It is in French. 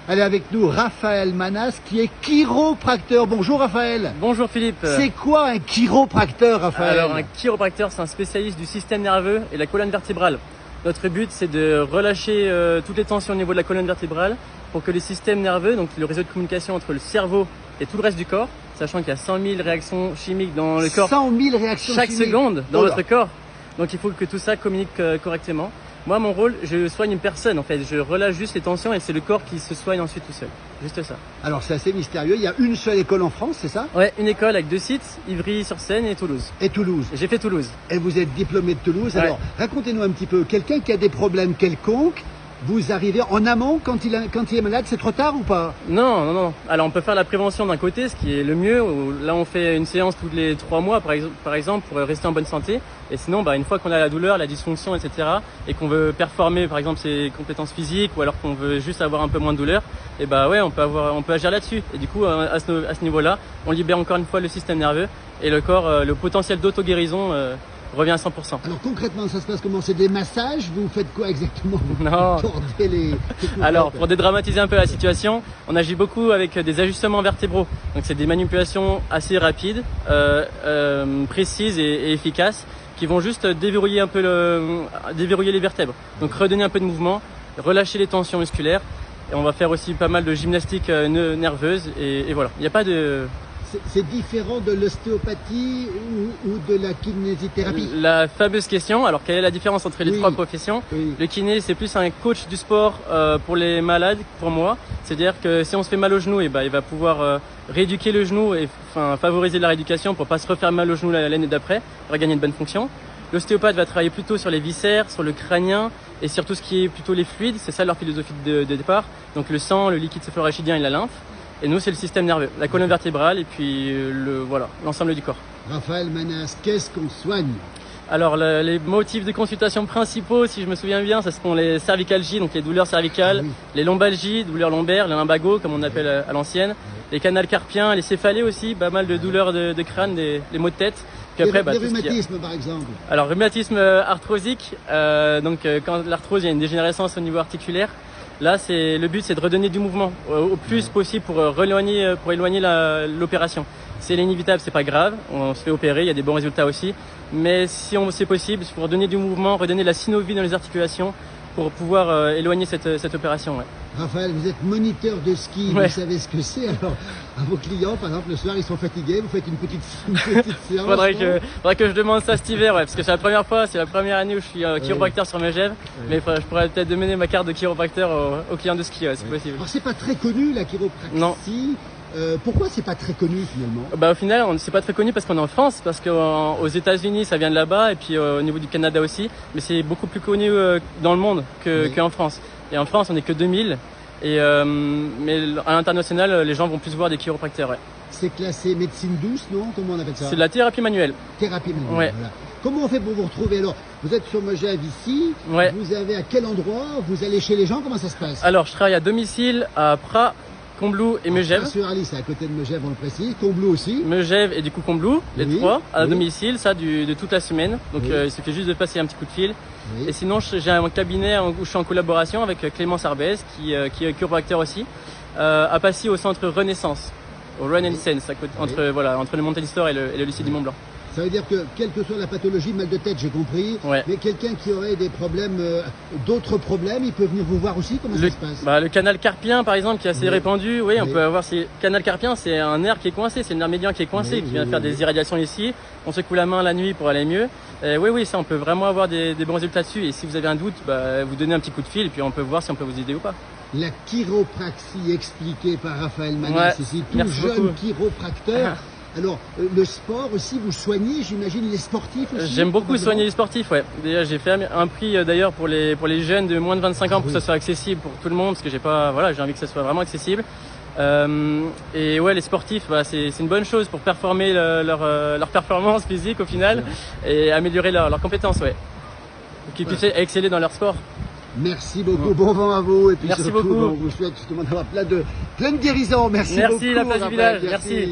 Elle est avec nous, Raphaël Manas, qui est chiropracteur. Bonjour Raphaël. Bonjour Philippe. C'est quoi un chiropracteur, Raphaël? Alors un chiropracteur, c'est un spécialiste du système nerveux et de la colonne vertébrale. Notre but, c'est de relâcher toutes les tensions au niveau de la colonne vertébrale pour que les systèmes nerveux, donc le réseau de communication entre le cerveau et tout le reste du corps, sachant qu'il y a 100 000 réactions chimiques dans le corps 100 000 réactions chaque chimiques. seconde dans votre corps. Donc il faut que tout ça communique correctement. Moi, mon rôle, je soigne une personne en fait. Je relâche juste les tensions et c'est le corps qui se soigne ensuite tout seul. Juste ça. Alors c'est assez mystérieux. Il y a une seule école en France, c'est ça? Ouais, une école avec 2 sites, Ivry-sur-Seine et Toulouse. Et Toulouse. J'ai fait Toulouse. Et vous êtes diplômé de Toulouse. Ouais. Alors racontez-nous un petit peu. Quelqu'un qui a des problèmes quelconques, vous arrivez en amont quand il est malade, c'est trop tard ou pas? Non. Alors on peut faire la prévention d'un côté, ce qui est le mieux. Là on fait une séance tous les 3 mois par exemple pour rester en bonne santé. Et sinon une fois qu'on a la douleur, la dysfonction, etc. et qu'on veut performer par exemple ses compétences physiques ou alors qu'on veut juste avoir un peu moins de douleur, et ouais on peut agir là-dessus. Et du coup à ce niveau-là, on libère encore une fois le système nerveux et le corps, le potentiel d'auto-guérison revient à 100%. Alors concrètement, ça se passe comment? C'est des massages? Vous faites quoi exactement? Non. Alors pour des... dédramatiser un peu la situation, on agit beaucoup avec des ajustements vertébraux. Donc c'est des manipulations assez rapides, précises et efficaces qui vont juste déverrouiller un peu déverrouiller les vertèbres. Donc redonner un peu de mouvement, relâcher les tensions musculaires. Et on va faire aussi pas mal de gymnastique nerveuse et voilà. Il n'y a pas de... C'est différent de l'ostéopathie ou de la kinésithérapie? La fameuse question, alors quelle est la différence entre les trois professions? Le kiné, c'est plus un coach du sport pour les malades, pour moi. C'est-à-dire que si on se fait mal au genou, il va pouvoir rééduquer le genou et favoriser la rééducation pour pas se refaire mal au genou l'année d'après, pour gagner une bonne fonction. L'ostéopathe va travailler plutôt sur les viscères, sur le crânien et sur tout ce qui est plutôt les fluides. C'est ça leur philosophie de départ. Donc le sang, le liquide céphalorachidien et la lymphe. Et nous, c'est le système nerveux, la colonne vertébrale et puis l'ensemble du corps. Raphaël Manas, qu'est-ce qu'on soigne? Alors, les motifs de consultation principaux, si je me souviens bien, ce sont les cervicalgies, donc les douleurs cervicales, les lombalgies, douleurs lombaires, les lumbagos, comme on appelle à l'ancienne, les canals carpiens, les céphalées aussi, pas mal de douleurs de crâne, des maux de tête. Puis après, les rhumatismes, par exemple. Alors, rhumatisme arthrosique, quand l'arthrose, il y a une dégénérescence au niveau articulaire. Là, le but, c'est de redonner du mouvement au plus possible pour éloigner l'opération. Si elle est inévitable, c'est pas grave, on se fait opérer, il y a des bons résultats aussi. Mais si c'est possible, il faut redonner du mouvement, redonner la synovie dans les articulations pour pouvoir éloigner cette opération. Ouais. Raphaël, vous êtes moniteur de ski, vous savez ce que c'est. Alors, à vos clients, par exemple, le soir, ils sont fatigués, vous faites une petite séance. Faudrait que je demande ça cet hiver, parce que c'est la première fois, c'est la première année où je suis chiropracteur sur Megève. Mais je pourrais peut-être donner ma carte de chiropracteur aux clients de ski, c'est possible. Alors, c'est pas très connu, la chiropraxie. Non. Pourquoi c'est pas très connu finalement? Au final, c'est pas très connu parce qu'on est en France, parce qu'aux États-Unis ça vient de là-bas et puis au niveau du Canada aussi, mais c'est beaucoup plus connu dans le monde qu'en France. Et en France, on n'est que 2000, mais à l'international, les gens vont plus voir des chiropracteurs. Ouais. C'est classé médecine douce, non? Comment on appelle ça? C'est de la thérapie manuelle. Thérapie manuelle. Ouais. Voilà. Comment on fait pour vous retrouver? Alors, vous êtes sur Megève ici. Vous avez à quel endroit? Vous allez chez les gens? Comment ça se passe? Alors, je travaille à domicile à Prat, Combloux et Megève. Sur Alice, c'est à côté de Megève, on le précise. Combloux aussi. Megève et du coup Combloux, les trois, à domicile, ça de toute la semaine. Donc il suffit juste de passer un petit coup de fil. Et sinon, j'ai un cabinet où je suis en collaboration avec Clémence Arbez, qui est chiropracteur aussi, à Passy au centre Renaissance, au Run and Sense, entre le Mountain Store et le lycée du Mont Blanc. Ça veut dire que, quelle que soit la pathologie, mal de tête, j'ai compris, mais quelqu'un qui aurait des problèmes, d'autres problèmes, il peut venir vous voir aussi? Comment ça se passe? Le canal carpien, par exemple, qui est assez répandu, on peut avoir canal carpien, c'est un nerf qui est coincé, c'est le nerf médian qui est coincé, qui vient faire des irradiations ici. On secoue la main la nuit pour aller mieux. Ça, on peut vraiment avoir des bons résultats dessus. Et si vous avez un doute, vous donnez un petit coup de fil et puis on peut voir si on peut vous aider ou pas. La chiropraxie expliquée par Raphaël Manas, ici, tout jeune chiropracteur. Alors, le sport aussi, vous soignez, j'imagine, les sportifs aussi? J'aime beaucoup soigner les sportifs, Déjà, j'ai fait un prix d'ailleurs pour les jeunes de moins de 25 ans pour que ça soit accessible pour tout le monde, parce que j'ai envie que ça soit vraiment accessible. Les sportifs, c'est une bonne chose pour performer leur performance physique au final et améliorer leurs compétences, qu'ils puissent exceller dans leur sport. Merci beaucoup, bon vent à vous et puis merci surtout, beaucoup. on vous souhaite justement d'avoir plein de guérisons. Merci beaucoup. Merci la place du village, merci.